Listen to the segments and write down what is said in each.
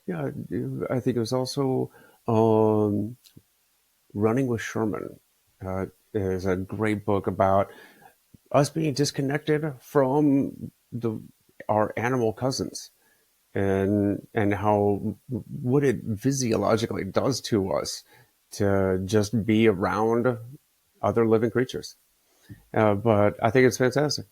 Yeah, I think it was also um, Running with Sherman. Is a great book about us being disconnected from the our animal cousins, and how what it physiologically does to us to just be around other living creatures. But I think it's fantastic.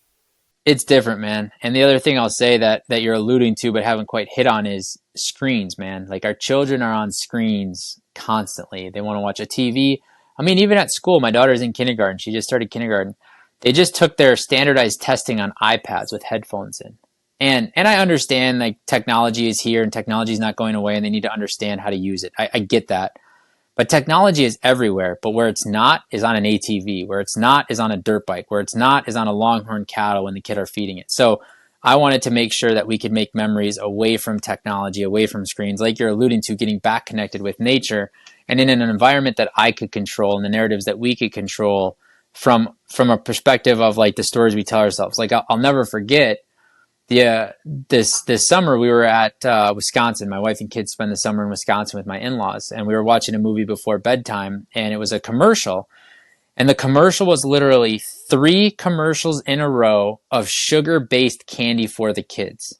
It's different, man. And the other thing I'll say that you're alluding to but haven't quite hit on is screens, man. Like our children are on screens constantly. They want to watch a TV. I mean, even at school, my daughter's in kindergarten. She just started kindergarten. They just took their standardized testing on iPads with headphones in. And I understand like technology is here and technology is not going away and they need to understand how to use it. I get that. But technology is everywhere. But where it's not is on an ATV. Where it's not is on a dirt bike. Where it's not is on a longhorn cattle when the kid are feeding it. So I wanted to make sure that we could make memories away from technology, away from screens, like you're alluding to, getting back connected with nature and in an environment that I could control and the narratives that we could control from a perspective of like the stories we tell ourselves. Like I'll never forget this summer we were at Wisconsin. My wife and kids spend the summer in Wisconsin with my in-laws, and we were watching a movie before bedtime, and it was a commercial, and the commercial was literally three commercials in a row of sugar-based candy for the kids.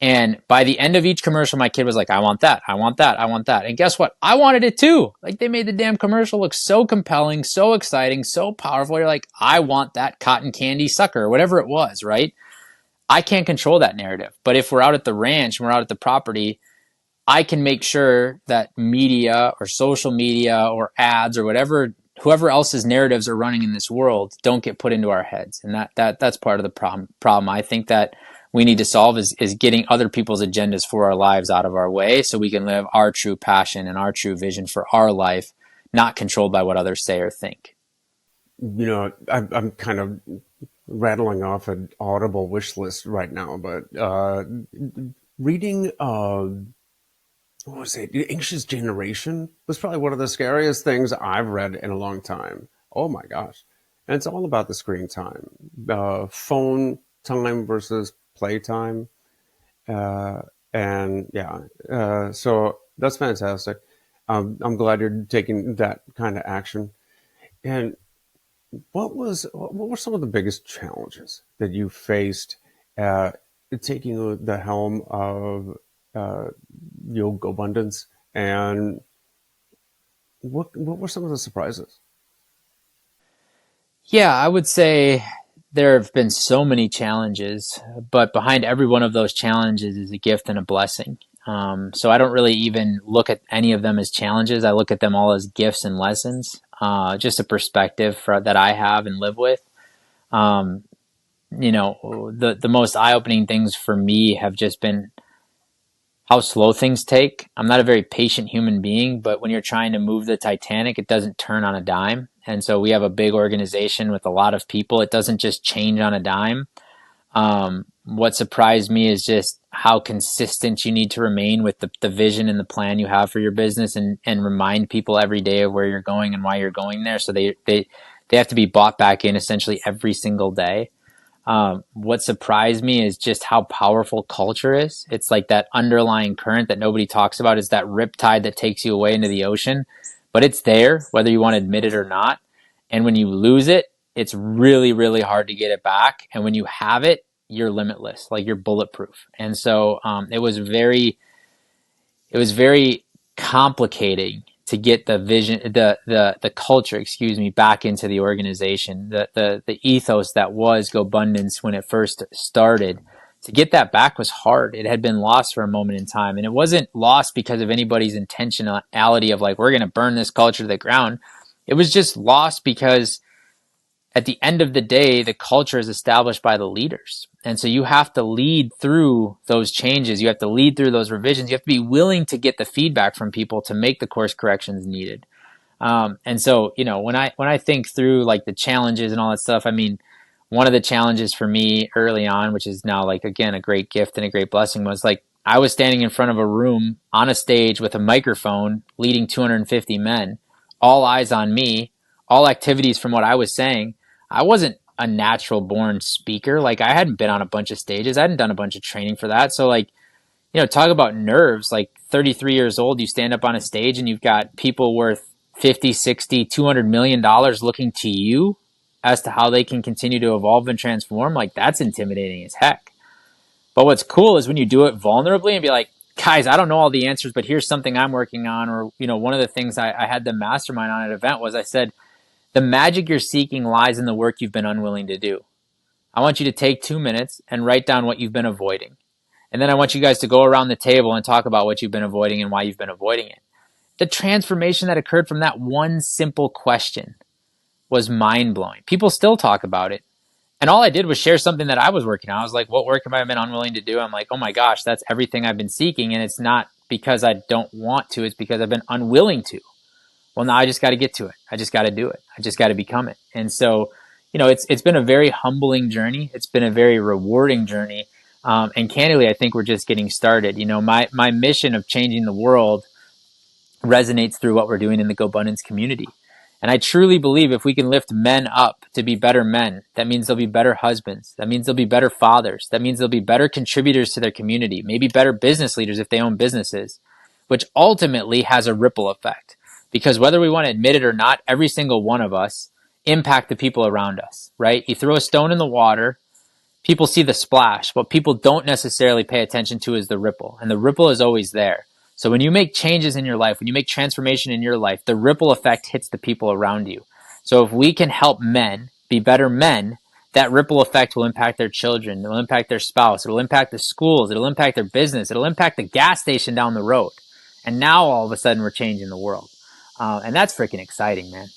And by the end of each commercial, my kid was like, I want that, I want that, I want that. And guess what? I wanted it too. Like they made the damn commercial look so compelling, so exciting, so powerful. You're like, I want that cotton candy sucker, or whatever it was, right? I can't control that narrative. But if we're out at the ranch and we're out at the property, I can make sure that media or social media or ads or whatever, whoever else's narratives are running in this world don't get put into our heads. And that's part of the problem I think that we need to solve is getting other people's agendas for our lives out of our way so we can live our true passion and our true vision for our life, not controlled by what others say or think. I'm kind of rattling off an Audible wish list right now, but reading what was it? The Anxious Generation was probably one of the scariest things I've read in a long time. Oh my gosh. And it's all about the screen time, phone time versus playtime. Uh, and yeah, so that's fantastic. I'm glad you're taking that kind of action. And what were some of the biggest challenges that you faced uh, taking the helm of uh, Yoga Abundance, and what were some of the surprises? Yeah, I would say there have been so many challenges, but behind every one of those challenges is a gift and a blessing. So I don't really even look at any of them as challenges. I look at them all as gifts and lessons, just a perspective that I have and live with. Um, the most eye opening things for me have just been how slow things take. I'm not a very patient human being, but when you're trying to move the Titanic, it doesn't turn on a dime. And so we have a big organization with a lot of people. It doesn't just change on a dime. What surprised me is just how consistent you need to remain with the vision and the plan you have for your business and remind people every day of where you're going and why you're going there. So they have to be bought back in essentially every single day. What surprised me is just how powerful culture is. It's like that underlying current that nobody talks about is that riptide that takes you away into the ocean, but it's there whether you want to admit it or not. And when you lose it, it's really, really hard to get it back. And when you have it, you're limitless, like you're bulletproof. And so it was very complicating to get the vision, the culture, excuse me, back into the organization, the ethos that was GoBundance when it first started. To get that back was hard. It had been lost for a moment in time, and it wasn't lost because of anybody's intentionality of like we're going to burn this culture to the ground. It was just lost because at the end of the day, the culture is established by the leaders. And so you have to lead through those changes. You have to lead through those revisions. You have to be willing to get the feedback from people to make the course corrections needed. And so, when I think through like the challenges and all that stuff, I mean, one of the challenges for me early on, which is now like, again, a great gift and a great blessing was like, I was standing in front of a room on a stage with a microphone leading 250 men, all eyes on me, all activities from what I was saying. I wasn't a natural born speaker. Like I hadn't been on a bunch of stages. I hadn't done a bunch of training for that. So like, talk about nerves. Like 33 years old, you stand up on a stage and you've got people worth 50, 60, $200 million looking to you as to how they can continue to evolve and transform. Like, that's intimidating as heck. But what's cool is when you do it vulnerably and be like, guys, I don't know all the answers, but here's something I'm working on. Or, one of the things I had the mastermind on an event was I said, the magic you're seeking lies in the work you've been unwilling to do. I want you to take 2 minutes and write down what you've been avoiding. And then I want you guys to go around the table and talk about what you've been avoiding and why you've been avoiding it. The transformation that occurred from that one simple question was mind blowing. People still talk about it. And all I did was share something that I was working on. I was like, what work have I been unwilling to do? I'm like, oh my gosh, that's everything I've been seeking. And it's not because I don't want to, it's because I've been unwilling to. Well, now I just got to get to it. I just got to do it. I just got to become it. And so, it's been a very humbling journey. It's been a very rewarding journey. And candidly, I think we're just getting started. My mission of changing the world resonates through what we're doing in the GoBundance community. And I truly believe if we can lift men up to be better men, that means they'll be better husbands. That means they'll be better fathers. That means they'll be better contributors to their community, maybe better business leaders if they own businesses, which ultimately has a ripple effect. Because whether we want to admit it or not, every single one of us impact the people around us, right? You throw a stone in the water, people see the splash. What people don't necessarily pay attention to is the ripple. And the ripple is always there. So when you make changes in your life, when you make transformation in your life, the ripple effect hits the people around you. So if we can help men be better men, that ripple effect will impact their children. It'll impact their spouse. It'll impact the schools. It'll impact their business. It'll impact the gas station down the road. And now all of a sudden we're changing the world. And that's freaking exciting, man.